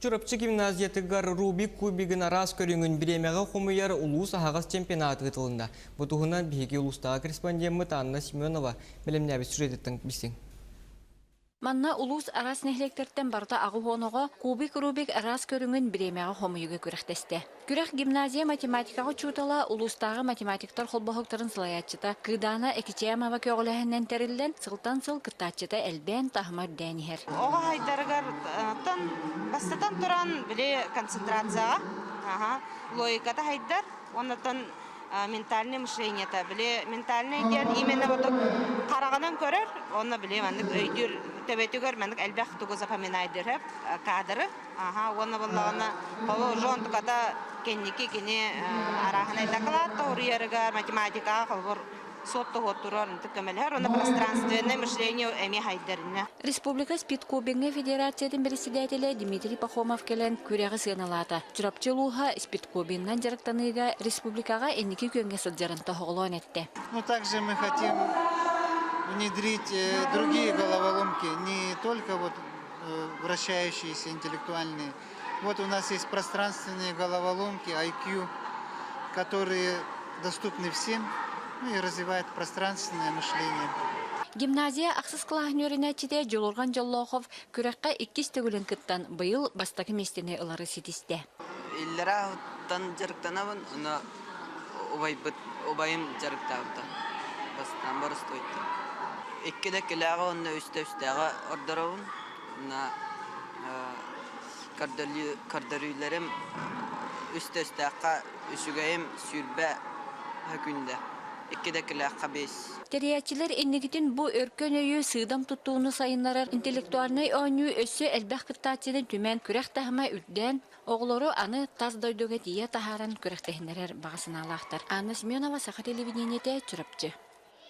Чурапчы гимназиятыгар Рубик кубигін арас көріңін біремеға қомыяр улус ағас чемпионаты ғытылында. Бұтығынан бейге улустағы корреспондент Анна Семенова білімне әбі сүредеттің бісің. Манна улус арас нехлектерден барда ағы хоноға кубик Рубик арас көріңін біремеға қомыюға көріқтесті. Күрек гимназия математикаға чутала улустағы математиктар холбахоктарын сылаятчыта кыдана экичемава көғіләхінен тәрілден сылтан сыл кыттачыта әлбен тахмар дәнихер. Оға хайдарығар бастатан тұран біле концентрацияға, логиката хайдар, оннатан ментальное мышление біле ментальный ден именно вот қарағанан көрер, оны біле мәндік өйдер төбетігер мәндік әлбәқ тұғы запоминайдыр кадры, оны болағына қолы жон тұқата кеннеке кене арағын айтақылатты ұрыярығар математикаға қолбыр сотты ғоттырар, түккемелер, оны пространственное мышление әме хайдарына. Республика спидкубинге федерациядың председателі Дмитрий Пахомов келен күрегі сыйналата. Чурапчылуға спидкубиннан жарықтаныға республикаға энники көнге сылжарынта хоғылуан етті. Также мы хотим внедрить другие головоломки, не только вращающиеся интеллектуальные. Вот у нас есть пространственные головоломки, IQ, которые доступны всем. И развивает пространственное мышление. Гимназия ақсыз қылағын чите жолорған жоллоғов күрәққа 2 төгілін кыттан бұйыл бастақы местіне ұлары сетісті. Иллера хуттан жарықтанабын, ұна обайым жарықтауыда. Бастан барыс тойды. Еккеде келеға оны үсті-үстіға ордаровын. Кардырүйлерім үсті-үстіға үсігайым сүрбә хүнді. Терiyatçiler ennegitin bu örkön öyü sığdam tuttuğunu sayınlarar. İntelektüarnay önü össü elbək kıttaçının tümen kürek tahma üdden, oğulları anı taz doyduğu diye taharan kürek tehinlerer bağısına alaqtar. Anna Semyonova, Saha televideniyete, Çırapçı.